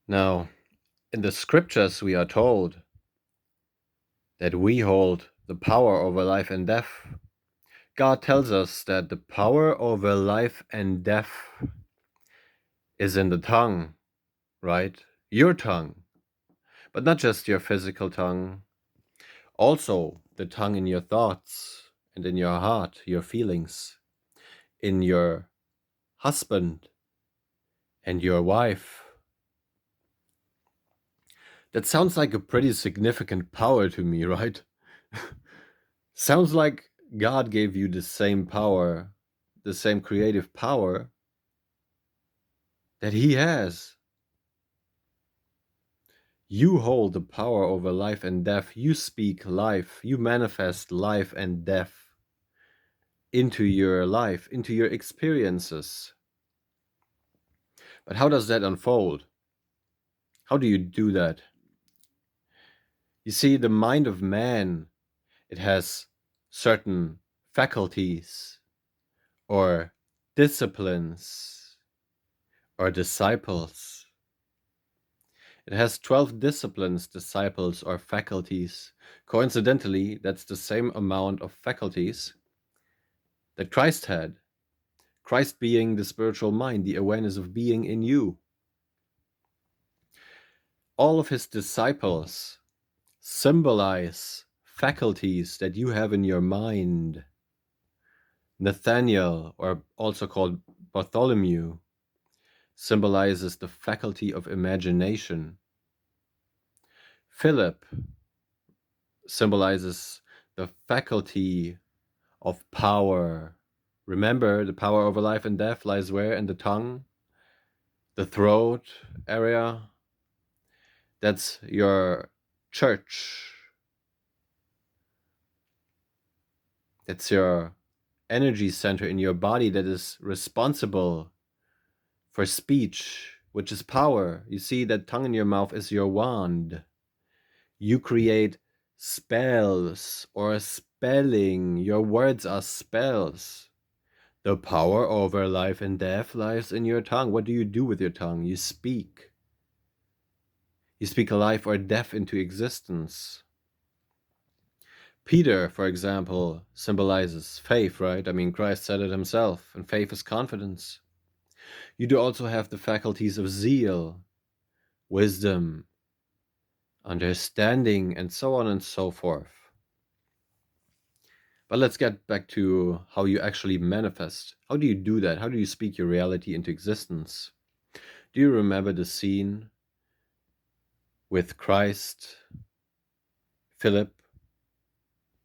Now, in the scriptures, we are told that we hold the power over life and death. God tells us that the power over life and death is in the tongue, right? Your tongue, but not just your physical tongue, also the tongue in your thoughts and in your heart, your feelings, in your husband and your wife. That sounds like a pretty significant power to me, right? Sounds like God gave you the same power, the same creative power that He has. You hold the power over life and death. You speak life. You manifest life and death into your life, into your experiences. But how does that unfold? How do you do that? You see, the mind of man, it has certain faculties or disciplines or disciples. It has 12 disciplines, disciples, or faculties. Coincidentally, that's the same amount of faculties that Christ had. Christ being the spiritual mind, the awareness of being in you. All of his disciples symbolize faculties that you have in your mind. Nathaniel, or also called Bartholomew, symbolizes the faculty of imagination. Philip symbolizes the faculty of power. Remember, the power over life and death lies where? In the tongue, the throat area. That's your church. That's your energy center in your body that is responsible for speech, which is power. You see, that tongue in your mouth is your wand. You create spells or spelling. Your words are spells. The power over life and death lies in your tongue. What do you do with your tongue? You speak. You speak life or death into existence. Peter, for example, symbolizes faith, right? I mean, Christ said it himself, and faith is confidence. You do also have the faculties of zeal, wisdom, understanding, and so on and so forth. But let's get back to how you actually manifest. How do you do that? How do you speak your reality into existence? Do you remember the scene with Christ, Philip,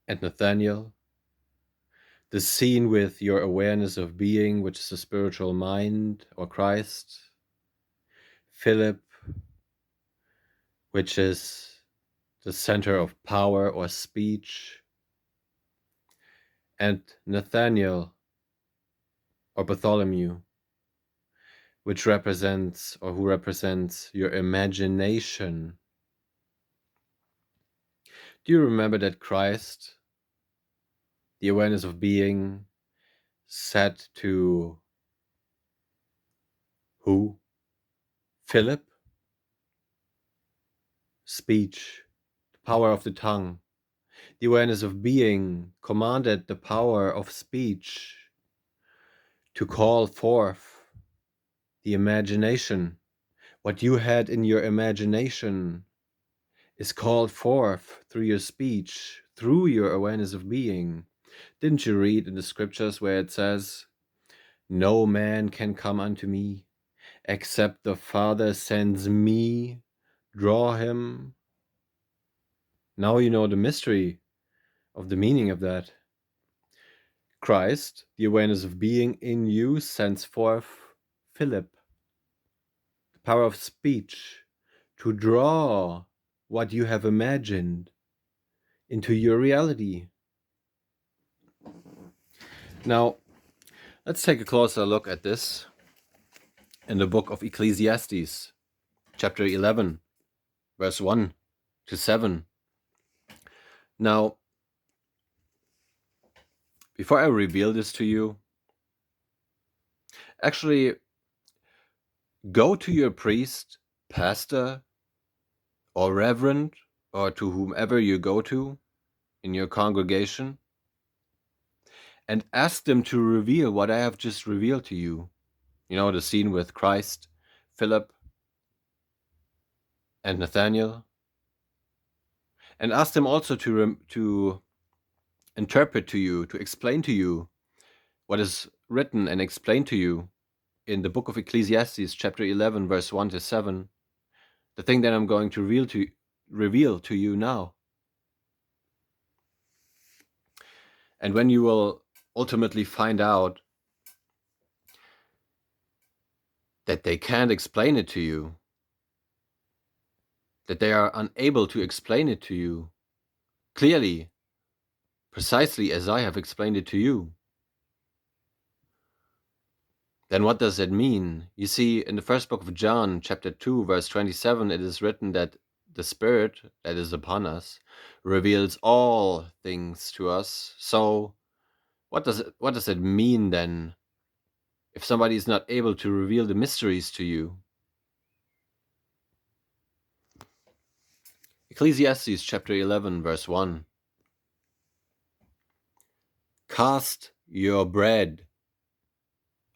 and Nathaniel? The scene with your awareness of being, which is the spiritual mind, or Christ, Philip, which is the center of power or speech, and Nathaniel or Bartholomew, which represents or who represents your imagination. Do you remember that Christ, the awareness of being, said to who? Philip? Speech, the power of the tongue. The awareness of being commanded the power of speech to call forth the imagination. What you had in your imagination is called forth through your speech, through your awareness of being. Didn't you read in the scriptures where it says, "No man can come unto me except the Father sends me, draw him"? Now you know the mystery of the meaning of that. Christ, the awareness of being in you, sends forth Philip, the power of speech, to draw what you have imagined into your reality. Now, let's take a closer look at this in the book of Ecclesiastes, chapter 11, verse 1 to 7. Now, before I reveal this to you, actually go to your priest pastor or reverend or to whomever you go to in your congregation and ask them to reveal what I have just revealed to you. You know, the scene with Christ, Philip, and Nathaniel. And ask them also to interpret to you, to explain to you what is written and explained to you in the book of Ecclesiastes, chapter 11, verse 1 to 7, the thing that I'm going to reveal to you now. And when you will ultimately find out that they can't explain it to you, that they are unable to explain it to you clearly, precisely as I have explained it to you, then what does it mean? You see, in the first book of John, chapter 2, verse 27, it is written that the Spirit that is upon us reveals all things to us. So what does it mean then if somebody is not able to reveal the mysteries to you? Ecclesiastes chapter 11, verse 1. Cast your bread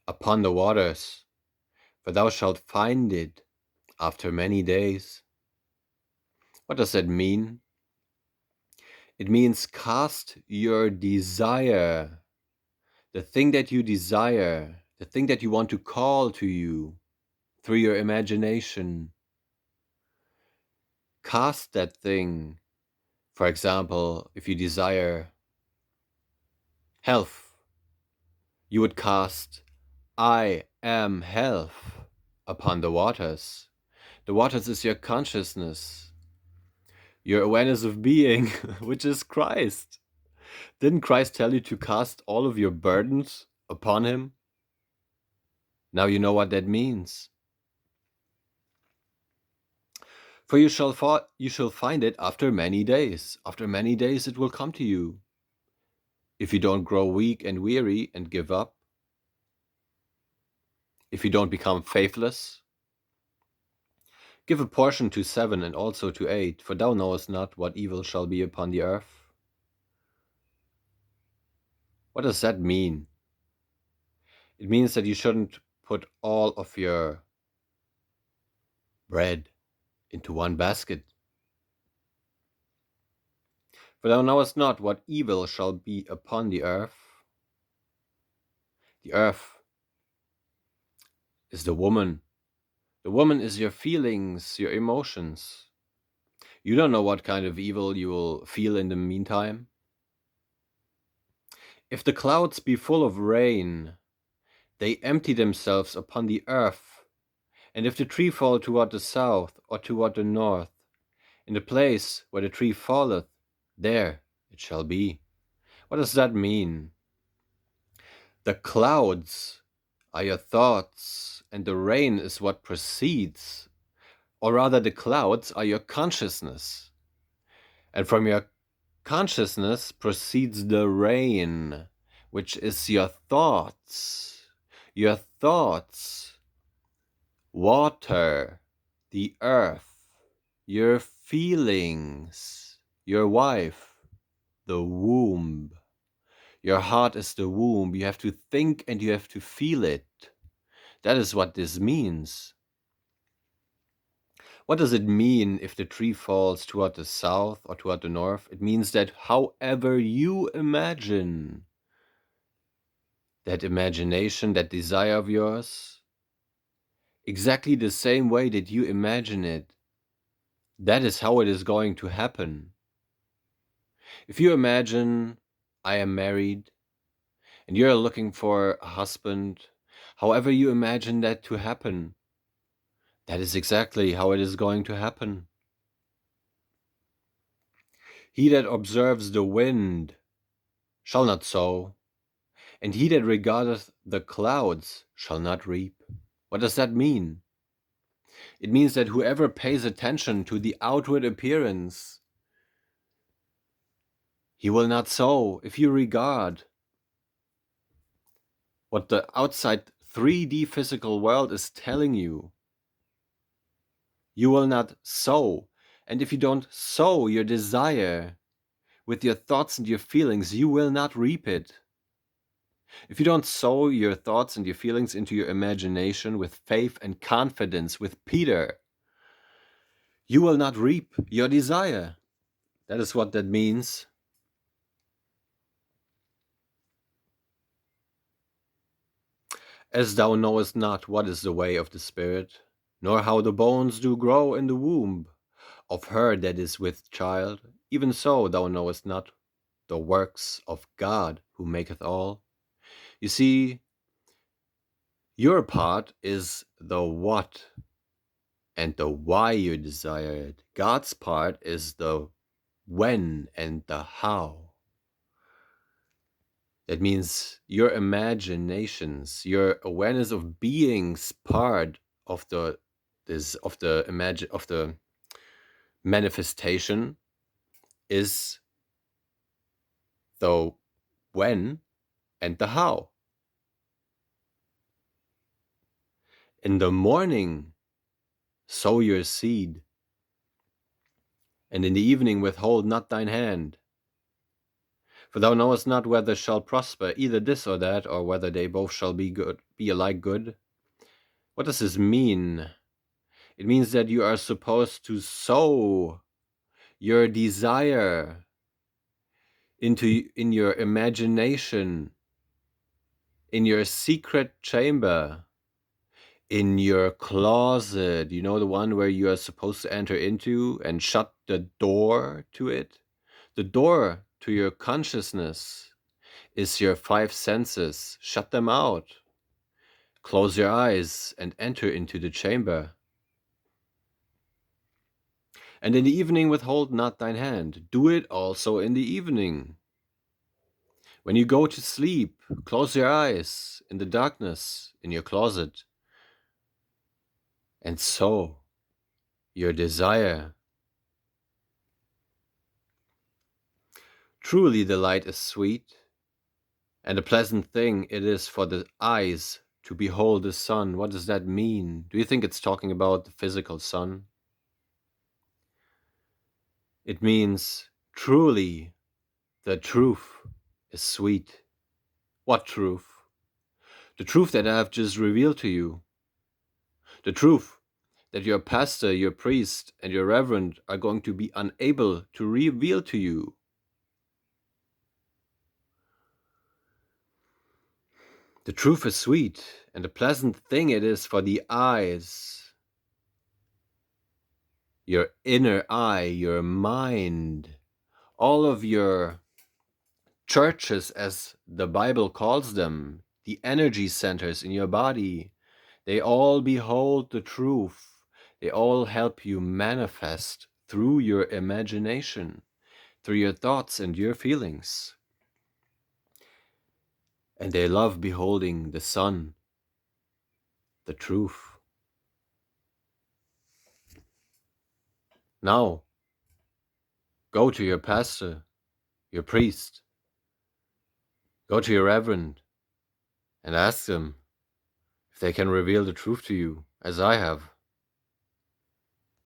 upon the waters, for thou shalt find it after many days. What does that mean? It means cast your desire, the thing that you desire, the thing that you want to call to you through your imagination. Cast that thing. For example, if you desire health, you would cast I am health upon the waters. The waters is your consciousness, your awareness of being, which is Christ. Didn't Christ tell you to cast all of your burdens upon him? Now you know what that means. For you shall find it after many days. After many days it will come to you. If you don't grow weak and weary and give up, if you don't become faithless, give a portion to 7 and also to 8, for thou knowest not what evil shall be upon the earth. What does that mean? It means that you shouldn't put all of your bread into one basket. For thou knowest not what evil shall be upon the earth. The earth is the woman. The woman is your feelings, your emotions. You don't know what kind of evil you will feel in the meantime. If the clouds be full of rain, they empty themselves upon the earth. And if the tree fall toward the south or toward the north, in the place where the tree falleth, there it shall be. What does that mean? The clouds are your thoughts, and the rain is what precedes. Or rather, the clouds are your consciousness. And from your consciousness proceeds the rain, which is your thoughts. Your thoughts water the earth, your feelings, your wife, the womb. Your heart is the womb. You have to think and you have to feel it. That is what this means. What does it mean if the tree falls toward the south or toward the north? It means that however you imagine, that imagination, that desire of yours, exactly the same way that you imagine it, that is how it is going to happen. If you imagine, I am married, and you're looking for a husband, however you imagine that to happen, that is exactly how it is going to happen. He that observes the wind shall not sow, and he that regardeth the clouds shall not reap. What does that mean? It means that whoever pays attention to the outward appearance, he will not sow. If you regard what the outside 3D physical world is telling you, You will not sow. And if you don't sow your desire with your thoughts and your feelings, you will not reap it. If you don't sow your thoughts and your feelings into your imagination with faith and confidence with Peter, you will not reap your desire. That is what that means. As thou knowest not what is the way of the Spirit, nor how the bones do grow in the womb of her that is with child, even so thou knowest not the works of God who maketh all. You see, your part is the what and the why you desire it. God's part is the when and the how. That means your imaginations, your awareness of being's part of the manifestation is the when and the how. In the morning, sow your seed, and in the evening withhold not thine hand. For thou knowest not whether shall prosper either this or that, or whether they both shall be alike good. What does this mean? It means that you are supposed to sow your desire in your imagination, in your secret chamber, in your closet, you know, the one where you are supposed to enter into and shut the door to it. The door to your consciousness is your five senses. Shut them out. Close your eyes and enter into the chamber. And in the evening withhold not thine hand. Do it also in the evening. When you go to sleep, close your eyes in the darkness in your closet and sow your desire. Truly the light is sweet, and a pleasant thing it is for the eyes to behold the sun. What does that mean? Do you think it's talking about the physical sun? It means truly the truth is sweet. What truth? The truth that I have just revealed to you. The truth that your pastor, your priest, and your reverend are going to be unable to reveal to you. The truth is sweet, and a pleasant thing it is for the eyes. Your inner eye, your mind, all of your churches, as the Bible calls them, the energy centers in your body, they all behold the truth. They all help you manifest through your imagination, through your thoughts and your feelings. And they love beholding the sun, the truth. Now, go to your pastor, your priest, go to your reverend, and ask them if they can reveal the truth to you, as I have.